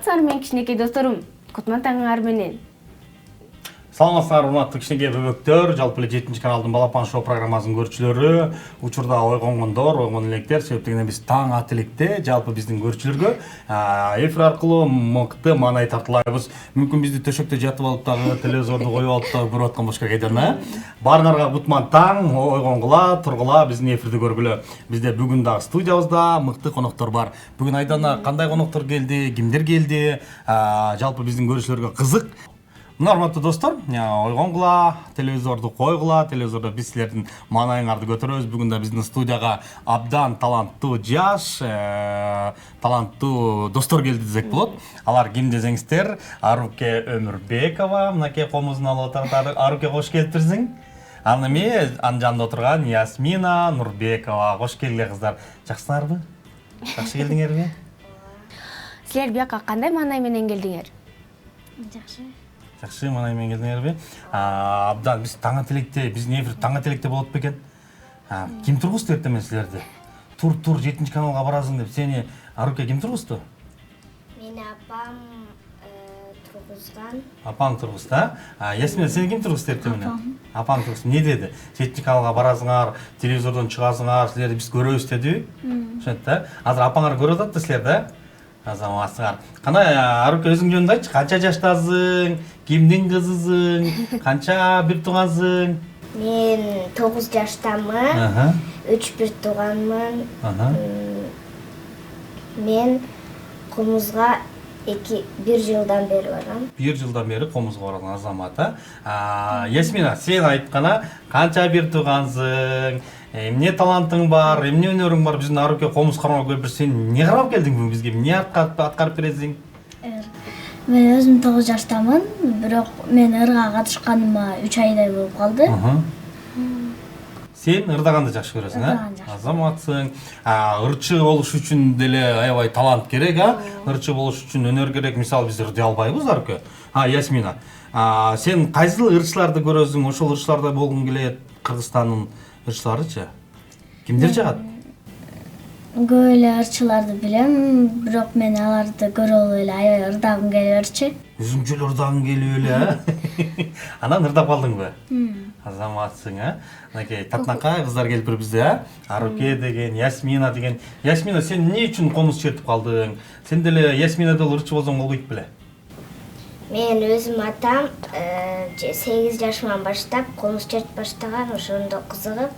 саламатсыздарбы менин кичинекей досторум, кутман таңыңар менен. Саламатсыздар, урматтуу кичинекей бөбөктөр, жалпы эле 7 каналдын Балапан шоу программасынын көрүүчүлөрү, учурда ойгонгондор, ойгон электер, себептен биз таң ат электе жалпы биздин көрүүчүлөргө эфир аркылуу мыкты маанай тартуулайбыз. Мүмкүн бизди төшөктө жатып алып дагы, телевизорду коюп алып дагы көрүп аткан болуш керек экен, Баарыңарга кутман таң, ойгонгула, тургула, биздин эфирди көргүлө. Бизде бүгүн дагы студиябызда мыкты коноктор бар. Бүгүн Айдана кандай коноктор келди, кимдер келди, жалпы биздин көрүүчүлөргө кызык. Урматтуу достор, ойгонгула, телевизорду койгула, телевизордо биз силердин маанайыңарды көтөрөбүз. Бүгүн да биздин студияга абдан таланттуу жаш, таланттуу достор келди десек болот. Алар ким десеңиздер, Аруке Өмүрбекова, мынакей комузун алып отурат. Аруке, кош келиптирсиң. Анан эми анын жанында отурган Ясмина Нурбекова. Кош келгиле кыздар. Жакшысыңарбы? Жакшы келдиңерби? Силер бияка кандай маанай менен келдиңер? Жакшы, маанай менен келдиңерби? Абдан биз таң ат электе, биздин эфир таң ат электе болот бекен. Ким тургузду эртең силерди? Тур 7 каналга барасың деп сени Аруке ким тургузду? Мени апам тургузган. Апаң тургузду, Ясмина, сени ким тургузду эртең? Апаң тургузду. Не деди? 7 каналга барасыңар, телевизордон чыгасыңар, силерди биз көрөбүз дедиби? Ошентти да. Азыр апаңар көрүп атат да силерди, да? Азаматсыңар. Кандай Аруке, өзүң жөнүндө айтчы, канча жаштасың, кимдин кызысың, канча бир туугансың? Мен 9 жаштамын, 3 бир тууганмын. Мен Комузга 1 жылдан бери барам. 1 жылдан бери Комузга барган азамат, Ясмина, сен айткана канча бир туугансың? Эмне талантың бар, эмне өнөрүң бар? Биздин Аруке Комуз кармап келип, сен эмне карап келдиң бүгүн бизге? Эмне аткарып бересиң? Мен өзүм 9 жаштамын, бирок мен ырга катышканыма 3 айдай болуп калды. Сен ырдаганды жакшы көрөсүң, Азаматсың. Ырчы болуш үчүн деле аябай талант керек, Ырчы болуш үчүн өнөр керек. Мисалы биз ырдый албайбыз, Аруке. Ясмина, сен кайсыл ырчыларды көрөсүң? Ошол ырчыларда болгуң келет? Кыргызстандын ырчыларычы? Кимдер жагат? Көп эле ырчыларды билем, бирок мен аларды көрө албай эле аябай ырдагым келип ырчы. Өзүң жөл ырдагың келип эле, Анан ырдап калдыңбы? Азаматсың, Мынакей татынакай кыздар келиптир бизде, Аруке деген, Ясмина деген. Ясмина, сен эмне үчүн комуз чертип калдың? Сен деле Ясмина деле ырчы болсоң болбойт беле? Мен өзүм атам 8 жашыман баштап комуз чертип баштаган, ошондо кызыгып,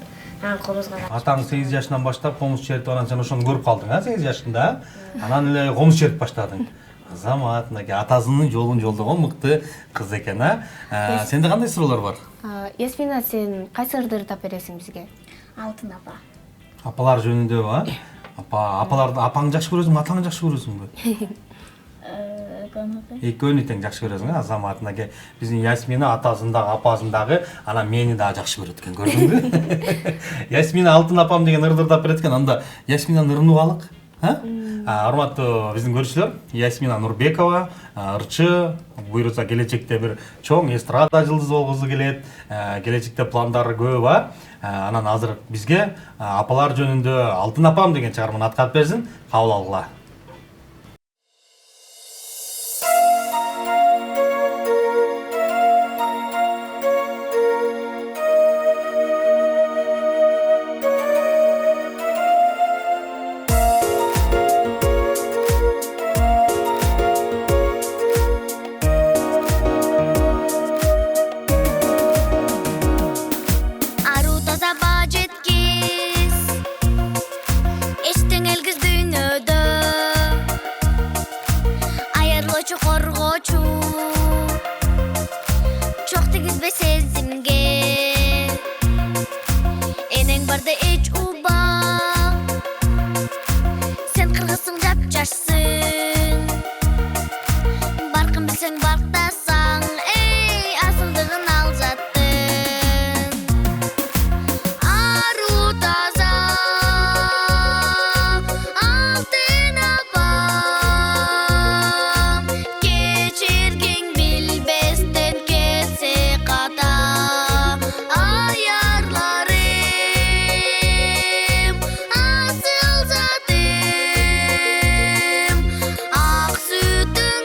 анан комузга каттым. Атаң 8 жашынан баштап комуз чертип, анан сен ошону көрүп калдың, 8 жашында, анан эле комуз чертип баштадың. Азамат, мынакей атасынын жолун жолдогон мыкты кыз экен, Сенде кандай суроолор бар? Ясмина, сен кайсы ырды ырдап бересиң бизге? Алтын апа. Апалар жөнүндө, апаларды апаңды жакшы көрөсүңбү, атаңды жакшы көрөсүңбү? Экөөнү тең жакшы көрөсүң, Азамат. Мынакей биздин Ясмина атасын дагы, апасын дагы, анан мени дагы жакшы көрөт экен, көрдүңбү? Ясмина алтын апам деген ырды ырдап берет экен, анда Ясминаны ырынып алык. Урматтуу биздин көрүүчүлөр, Ясмина Нурбекова, ырчы, буйруса келечекте бир чоң эстрада жылдызы болгусу келет, келечекте пландары көп, Анан азыр бизге апалар жөнүндө Алтын апам деген чыгарманы аткарып берсин, кабыл алгыла. Sütün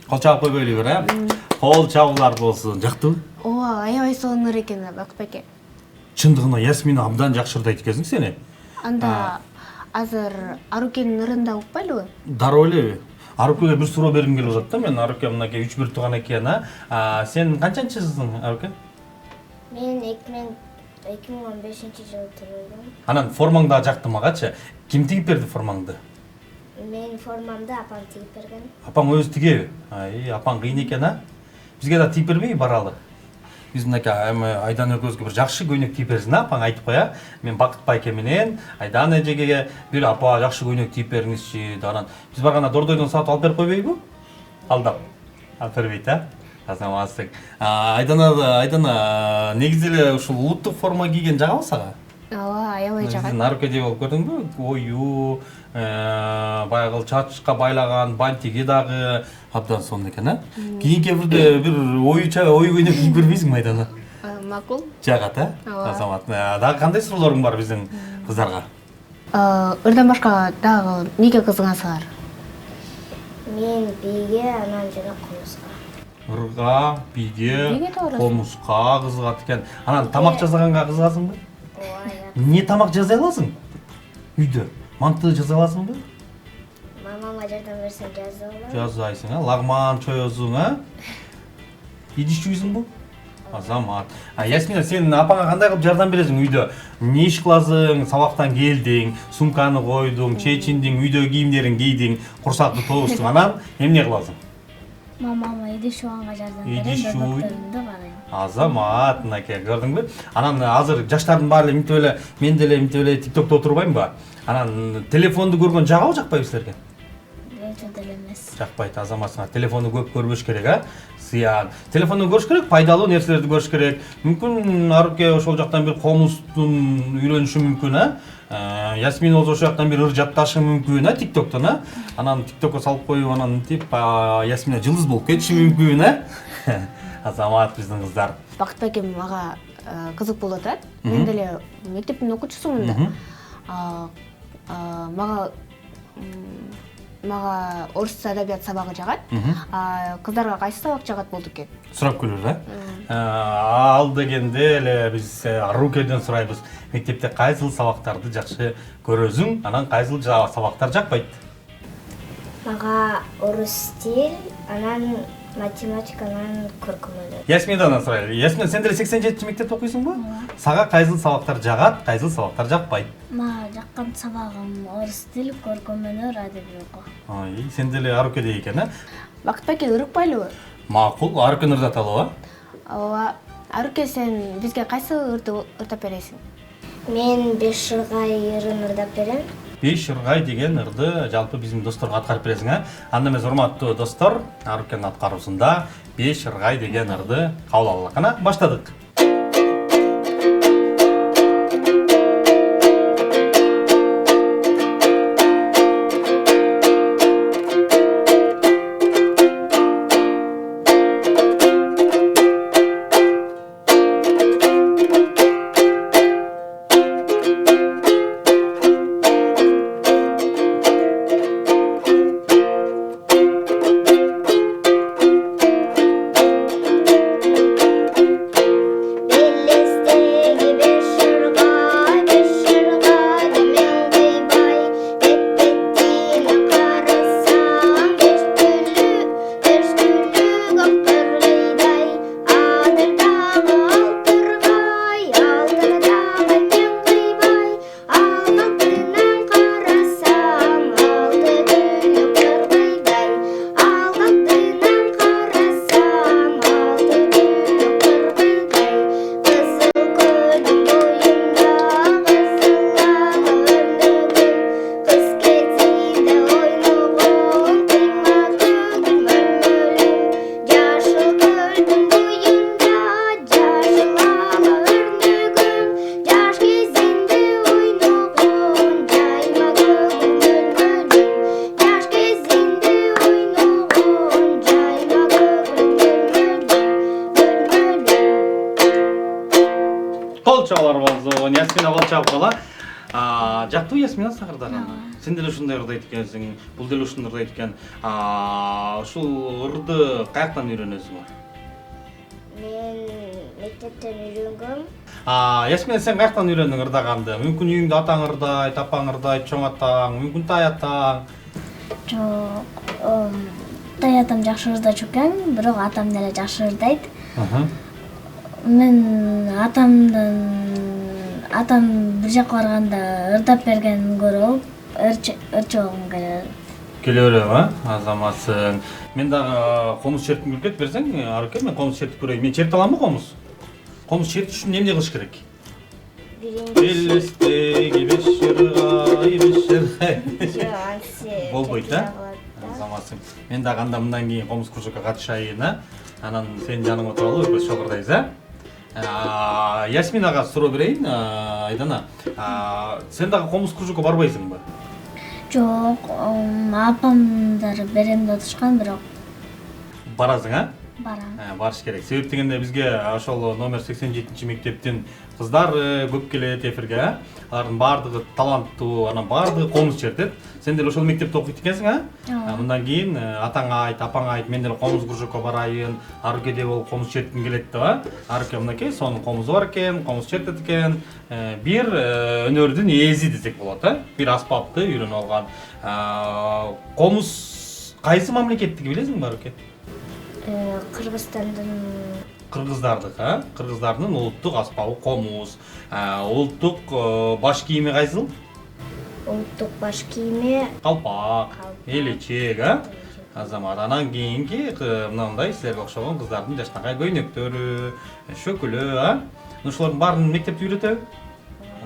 Кол чабып койбойлу бир, Кол чабуулар болсун. Жактыбы? Ооба, аябай сонур экен Бакыт байке. Чындыгында Ясмин абдан жакшы ырдайт экенсиң сени. Анда азыр Арукенин ырында укпайлыбы? Дароо элеби? Арукеге бир суроо бергим келип атат да. Мен Аруке мынакей 3-1 тууган экен, Сен канчанчысың, Аруке? Мен 2015-жылы туулдум. Анан формаң да жакты магачы. Ким тигип берди формаңды? Мен формамды апам тигип берген. Апаң өзү тигеби? Апаң кыйын экен, Бизге да тигип бербейби баралы? Биз мынакей Айдан экөөбүзгө бир жакшы көйнөк тигип берсин, апаң айтып кой, Мен Бакыт байке менен Айдан эжеге бир апа жакшы көйнөк тигип бериңизчи. Анан биз барганда Дордойдон сатып алып берип койбойбу? Алдап. Алып бербейт, Азаматсың. Айдан негизи эле ушул улуттук форма кийген жагабы сага? Ооба, аябай жагат. Нарукеде болуп көрдүңбү? Ою, баягы чачка байлаган бантиги дагы абдан сонун экен, Кийинки эфирде бир ою көйнөк кийип бербейсиңби Айдана? Макул. Жагат, Азамат. Дагы кандай суроолоруң бар биздин кыздарга? Ырдан башка дагы эмнеге кызыгасыңар? Мен биге, анан жана комузга. Ырга, биге, Биге туура. комузга кызыгат экен. Анан тамак жасаганга кызыгасыңбы? Не тамак жасай аласың? Үйдө манты жасай аласыңбы? Мамама жардам берсем жазып алам. Жасайсың, лагман чоёсуң, Идиш жуйсуңбу? Азамат. Ясмина, сен апаңа кандай кылып жардам бересиң үйдө? Не иш кыласың? Сабактан келдиң, сумканы койдуң, чечиндиң, үйдө кийимдерин кийдиң, курсакты тоостуң, анан эмне кыласың? Мамама идиш жуганга жардам берем, Идиш жуу. докторумду карайм. Азамат, мынакей көрдүңбү? Анан азыр жаштардын баары эле мынтип эле, мен деле мынтип эле TikTokто отурбаймбы? Анан телефонду көргөн жагабы, жакпайбы силерге? Өтө деле эмес. Жакпайт, Азаматсыңар. Телефонду көп көрбөш керек, Сыян. Телефонду көрүш керек, пайдалуу нерселерди көрүш керек. Мүмкүн Аруке ошол жактан бир комуздун үйрөнүшү мүмкүн, Ясмин болсо ошол жактан бир ыр жатташы мүмкүн, TikToктон, Анан TikTokко салып коюп, анан мынтип Ясмина жылдыз болуп кетиши мүмкүн, Азамат биздин кыздар. Бакыт байкем мага кызык болуп атат. Мен деле мектептин окуучусумун да. Мага орус адабият сабагы жагат. Кыздарга кайсы сабак жагат болду экен? Сурап көрөлү, Ал дегенде эле биз Арукеден сурайбыз. Мектепте кайсыл сабактарды жакшы көрөсүң, анан кайсыл сабактар жакпайт? Мага орус тил, анан математика, анан көркөм өнөр. Ясминдан сурайлы. Ясмин, сен деле 87 мектепте окуйсуңбу? Сага кайсыл сабактар жагат, кайсыл сабактар жакпайт? Мага жаккан сабагым орус тил, көркөм өнөр, адабий окуу. Сен деле Арукеде экен, Бакыт байке ырыкпайлыбы? Макул, Арукен ырдаталы, Ооба. Аруке, сен бизге кайсы ырды ырдап бересиң? Мен 5 ыргай ырын ырдап берем. 5 ыргай деген ырды жалпы биздин досторго аткарып бересиң, Анда эмес, урматтуу достор, Арукенин аткаруусунда 5 ыргай деген ырды кабыл алалы. Баштадык. Ясмина кол чабып кала. Жактыбы Ясмина сагырдаган? Сен деле ушундай ырдайт экенсиң, бул деле ушундай ырдайт экен. Ушул ырды каяктан үйрөнөсүң? Мен мектептен үйрөнгөм. Ясмина, сен каяктан үйрөндүң ырдаганды? Мүмкүн үйүңдө атаң ырдайт, апаң ырдайт, чоң атаң, мүмкүн тай атаң. Жок, тай атам жакшы ырдачу экен, бирок атам деле жакшы ырдайт. Мен атам бир жака барганда ырдап бергенин көрүп, ырчыгым келе азаматсың. Мен дагы комуз чертим келет берсең, араке мен комуз чертип көрөйүн. Мен чертип аламбы комуз? Комуз чертиш үчүн эмне кылыш керек? Белестеги беш жыргай, беш жыргай. Болбойт, азаматсың. Мен дагы анда мындан кийин комуз кружокко катышайын, анан сен жаныңа отуралып экөөбүз чогурдайбыз, Ясминага суроо берейин, Айдана. Сен дагы комуз кружокко барбайсыңбы? Жок, апамдар берем деп атышкан, бирок барасың, барам. Барыш керек. Себеп дегенде бизге ошол номер 87 мектептин кыздары көп келет эфирге. Алардын баардыгы таланттуу, анан баардыгы комуз чертет. Сен деле ошол мектепте окуйт экенсиң, Мындан кийин атаңа айт, апаңа айт, мен деле комуз кружокко барайын, аркеде болуп комуз чертким келет деп, арке мынакей, сонун комузу бар экен, комуз чертет экен. Бир өнөрдүн ээзи десек болот, бир аспапты үйрөнүп алган. Комуз кайсы мамлекеттики билесиңби, арке? Кыргыздардын улуттук аспабы комуз. Улуттук баш кийими кайсыл? Улуттук баш кийими калпак, элечек, азамат. Анан кийинки мындай силерге окшогон кыздардын жашнакай көйнөктөрү, шөкүлү, ушулардын баарын мектепте үйрөтөбү?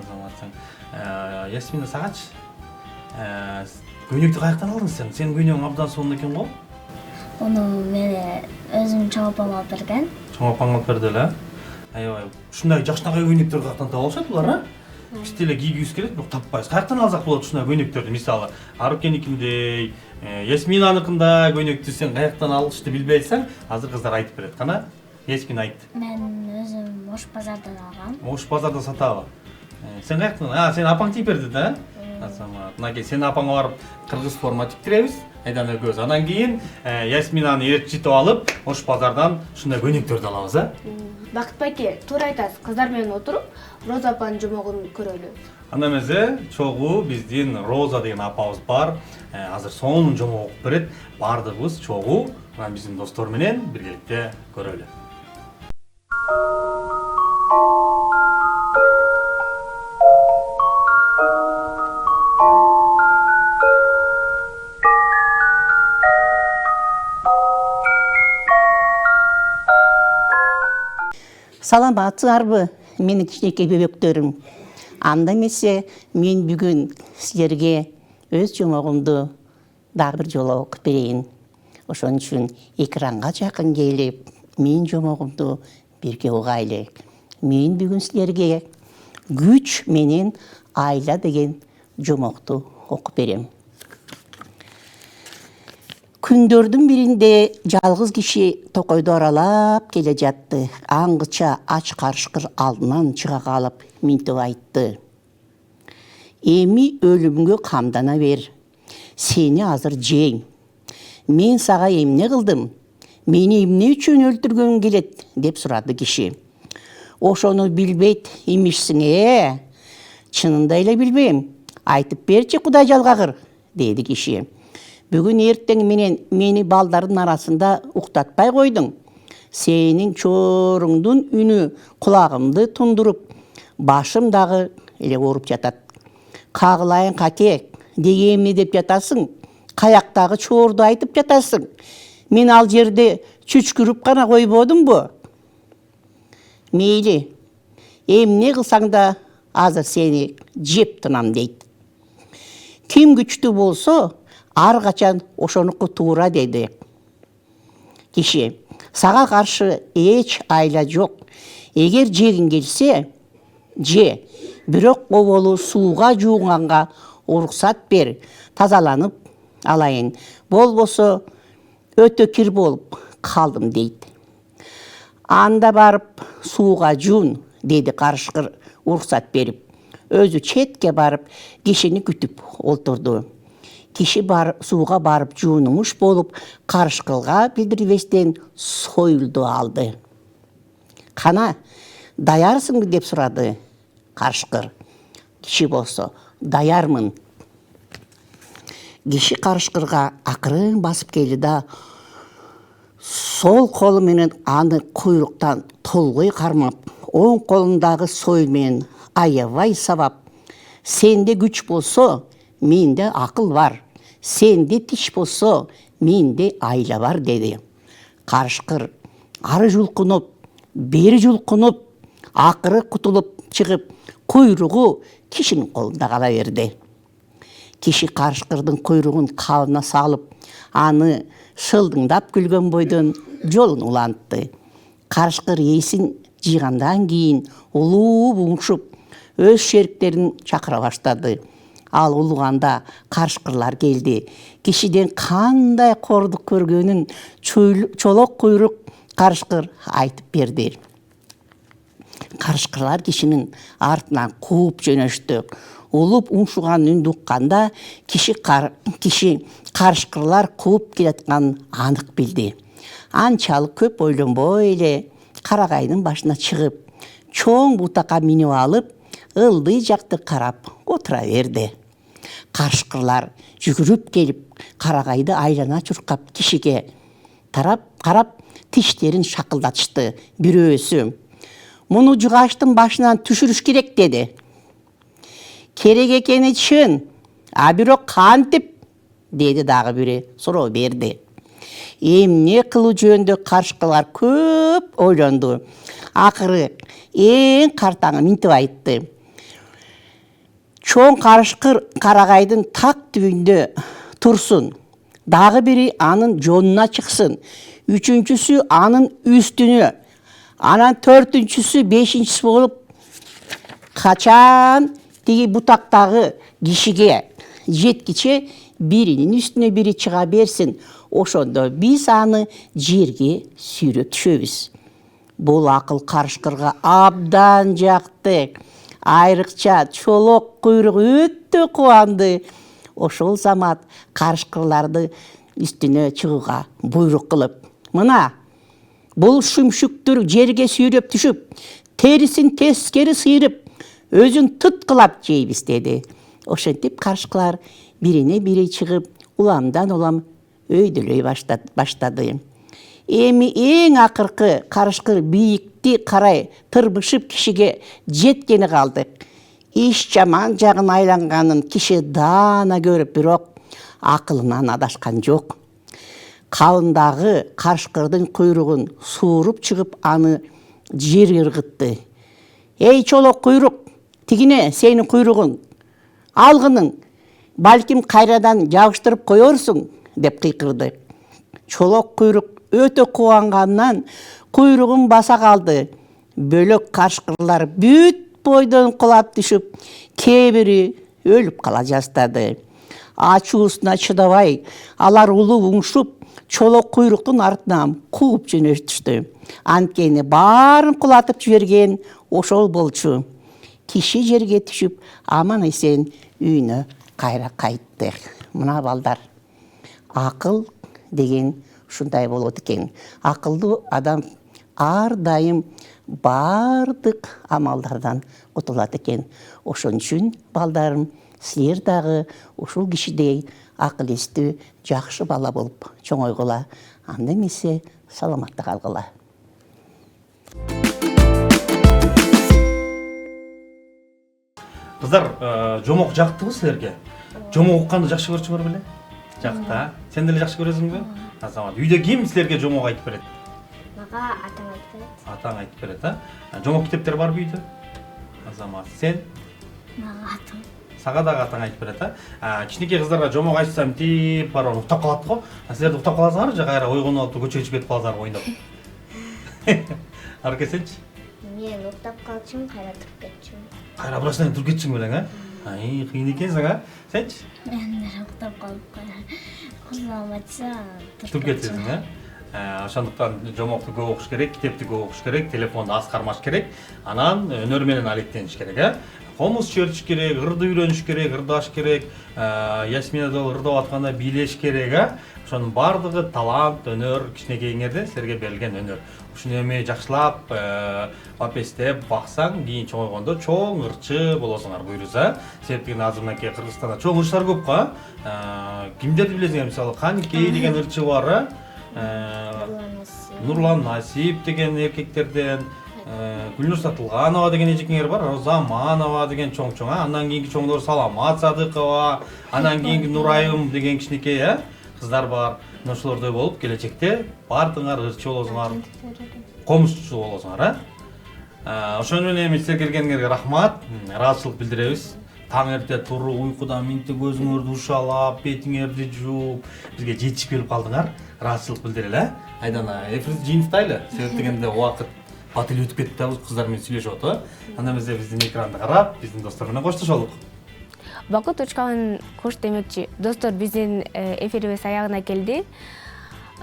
Азаматсың. Ясмина, сагачы көйнөктү каяктан алдың сен? Сенин көйнөгүң абдан сонун экен го? Onu meni özüm чоң апам алып берген. Чоң апаң алып берди эле. Аябай, ушундай жашнакай көйнөктөрдү каяктан таба алышат булар, Биз деле кийгибиз келет, бирок таппайбыз. Каяктан алсак болот ушундай көйнөктөрдү? Мисалы, Арукеникиндей, Ясминаныкындай көйнөктү сен каяктан алышты билбесең, азыр кыздар айтып берет. Кана, Ясмин айт. Мен өзүм Ош базардан алгам. Ош базардан сатабы? Сен каяктан? Сен апаң тип берди да? Азамат, мынакей сен апаңа барып кыргыз форма тиктиребиз. Айдан экөөбүз. Анан кийин Ясминаны ээрчитип алып, Ош базардан ушундай көйнөктөрдү алабыз, Бакыт байке, туура айтасыз. Кыздар менен отуруп, Роза апанын жомогун көрөлү. Анда эмесе, чогуу биздин Роза деген апабыз бар. Азыр сонун жомок окуп берет. Бардыгыбыз чогуу биздин достор менен биргеликте көрөлү. Саламатсыздарбы, менин кичинекей бөбөктөрүм. Анда эмесе мен бүгүн силерге өз жомогумду дагы бир жолу окуп берейин. Ошон үчүн экранга жакын келип, менин жомогумду бирге угайлы. Мен бүгүн силерге күч менен айла деген жомокту окуп берем. Күндөрдүн биринде жалгыз киши токойду аралап келе жатты. Аңгыча ач карышкыр алдынан чыга калып минтип айтты. Эми өлүмгө камдана бер. Сени азыр жейм. Мен сага эмне кылдым? Мени эмне үчүн өлтүргөң келет? Деп сурады киши. Ошону билбейт имишсиң, Чынында эле билбейм. Айтып берчи, Кудай жалгагыр, деди киши. Бүгүн эртең менен мени балдардын арасында уктатпай койдуң. Сенин чоруңдун үнү кулагымды тундуруп, башым дагы эле ооруп жатат. Кагылайын каке, дегемни деп жатасың, каяктагы чорду айтып жатасың. Мен ал жерде чүчкүрүп гана койбодумбу? Мейли, эмне кылсаң да азыр сени жеп тынам дейт. Ким күчтүү болсо, ар качан ошонуку туура, деди киши. Сага каршы эч айла жок. Эгер жегиң келсе, же. Бирок оболу сууга жууганга уруксат бер, тазаланып алайын. Болбосо өтө кир болуп калдым, дейт. Анда барып сууга жуун, деди карышкыр уруксат берип. өзү четке барып кишини күтүп олтурду. Киши сууга барып жуунумуш болуп, карышкылга билдирбестен союлду алды. Кана, даярсыңбы деп сурады карышкыр. Киши болсо, даярмын. Киши карышкырга акырын басып келди да, сол колу менен аны куйруктан толгой кармап, оң колундагы сойыл менен аябай сабап, сенде күч болсо, менде акыл бар, сенде тиш болсо, менде айла бар деди. Карышкыр ары жулкунуп, бери жулкунуп, акыры кутулуп чыгып, куйругу кишинин колунда кала берди. Киши карышкырдын куйругун кабына салып, аны шылдыңдап күлгөн бойдон жолун улантты. Карышкыр эсин жыйгандан кийин улууп уңшуп, өз шериктерин чакыра баштады. Ал улуганда карышкырлар келди. Кишиден кандай кордук көргөнүн чолок куйрук карышкыр айтып берди. Карышкырлар кишинин артынан кууп жөнөштү. Улуп уңшуган үндү укканда киши карышкырлар кууп келатканын анык билди. Анчалык көп ойлонбой эле карагайдын башына чыгып, чоң бутакка минип алып, ылдый жакты карап отура берди. Карышкырлар жүгүрүп келип, карагайды айлана чуркап кишиге карап, тиштерин шакылдатышты. Бирөөсү: "Муну жугаштын башынан түшүрүш керек" деди. "Керек экени чын, а бирок кантип?" деди дагы бири суроо берди. Эмне кылуу жөнүндө карышкырлар көп ойлонду. Акыры эң картаңы минтип айтты: "Чоң карышкыр карагайдын так түбүндө турсун, дагы бири анын жонуна чыксын, үчүнчүсү анын үстүнө, анан төртүнчүсү, бешинчиси болуп, качан тиги бутактагы кишиге жеткиче биринин үстүнө бири чыга берсин. Ошондо биз аны жерге сүйрөп түшөбүз." Бул акыл карышкырга абдан жакты. Айрыкча чолок куйрук өтө кубанды. Ошол замат карышкырларды үстүнө чыгууга буйрук кылып: "Мына, бул шүмшүктүр жерге сүйрөп түшүп, терисин тескери сыйрып, өзүн тыткылап жейбиз" деди. Ошентип карышкылар бирине бири чыгып, уламдан улам өйдөлөй баштады. Эми эң акыркы карышкыр бийикти карай тырбышып кишиге жеткени калды. Иш жаман жагын айланганын киши даана көрүп, бирок акылынан адашкан жок. Кабындагы карышкырдын куйругун сууруп чыгып, аны жерге ыргытты. "Эй чолок куйрук, тигине сенин куйругуң, алгының, балким кайрадан жабыштырып коерсуң" деп кыйкырды. Чолок куйрук өтө кубангандан куйругун баса калды. Бөлөк карышкырлар бүт бойдон кулап түшүп, кээ бири өлүп кала жаздады. Ачуусуна чыдабай, алар улуу уңшуп, чолок куйруктун артынан кууп жөнөштүштү. Анткени баарын кулатып жиберген ошол болчу. Киши жерге түшүп, аман эсен үйүнө кайра кайтты. Мына балдар, акыл деген ушундай болот экен. Акылдуу адам ар дайым бардык амалдардан кутулат экен. Ошон үчүн балдарым, силер дагы ушул кишидей акыл эстүү, жакшы бала болуп чоңойгула. Анда эмесе саламатта калгыла. Кыздар, жомок жактыбы силерге? Жомок укканды жакшы көрчүңөр беле? Жакта. Сен деле жакшы көрөсүңбү? Азамат, үйдө ким силерге жомок айтып берет? Мага атам айтып берет. Атаң айтып берет, а? Жомок китептер барбы үйдө? Азамат, сен? Мага атам. Сага дагы атаң айтып берет, а? Кичинекей кыздарга жомок айтсам тип барып уктап калат го. Силер уктап каласыңарбы же кайра ойгонуп алып көчөгө чыгып кетип каласыңарбы ойноп? Арке сенчи? Мен уктап калчумун, кайра туруп кетчүмүн. Кайра бирашынан туруп кетчиң белең, а? Ай, кыйын экенсиң, а? Сенчи? Мен уктап калып козголом айтса Туруп кетесиң, а? Ошондуктан жомокту көп окуш керек, китепти көп окуш керек, телефонду аз кармаш керек, анан өнөр менен алектениш керек, комуз чертиш керек, ырды үйрөнүш керек, ырдаш керек, Ясмина да ырдап атканда бийлеш керек, ошонун баардыгы талант, өнөр, кичинекейиңерден силерге берилген өнөр. Ушуну эми жакшылап, апестеп, баксаң, кийин чоңойгондо чоң ырчы болосуңар буйруса. Себептен азыр мынакей Кыргызстанда чоң ырчылар көп го. Кимдерди билесиңер, мисалы Каникей деген ырчы бар, Нурлан Насип деген эркектерден, Гүлнур Сатылганова деген эжекеңер бар, Розаманова деген чоң-чоң, андан кийинки чоңдор Саламат Садыкова, андан кийинки Нурайым деген кичинекей кыздар бар. Ошолордой болуп келечекте баардыгыңар ырчы болосуңар, комузчу болосуңар. Ошону менен эми силер келгениңерге рахмат, ыраазычылык билдиребиз. Таң эрте туруп, уйкудан минтип көзүңөрдү ушалап, бетиңерди жууп, бизге жетишип келип калдыңар. Ыраазычылык билдирели. Айдана, эфирди жыйынтайлы. Себеп дегенде убакыт бат эле өтүп кетти, кыздар менен сүйлөшүп атабы. Анда эмесе биздин экранды карап, биздин достор менен коштошолук. Бакыт учкан кош демекчи. Достор, биздин эфирибиз аягына келди.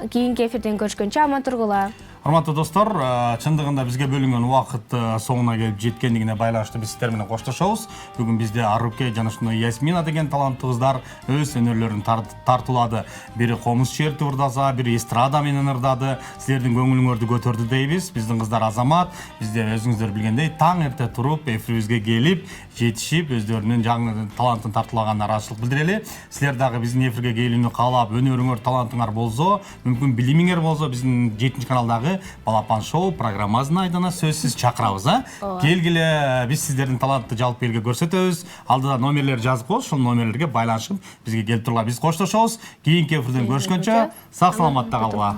Кийинки эфирден көрүшкөнчө аман тургула. Урматтуу достор, чындыгында бизге бөлүнгөн убакыт соңуна келип жеткендигине байланыштуу биз сиздер менен коштошобуз. Бүгүн бизде Аруке жана ушундай Ясмина деген таланттуу кыздар өз өнөрлөрүн тартуулады. Бири комуз чертип ырдаса, бири эстрада менен ырдады. Силердин көңүлүңөрдү көтөрдү дейбиз. Биздин кыздар азамат, бизде өзүңүздөр билгендей таң эрте туруп эфирибизге келип, жетишип, өздөрүнүн жаңы талантын тартуулаганына ыраазычылык билдирели. Силер дагы биздин эфирге келүүнү каалап, өнөрүңөр, талантыңар болсо, мүмкүн билимиңер болсо, биздин 7-чи каналдагы Балапан шоу программасына айдана сөзсүз чакырабыз, Келгиле, биз сиздердин талантты жалпы элге көрсөтөбүз. Алдыда номерлер жазып коюш, ошол номерлерге байланышып бизге келип тургула. Биз коштошобуз. Кийинки эфирден көрүшкөнчө сак саламатта калгыла.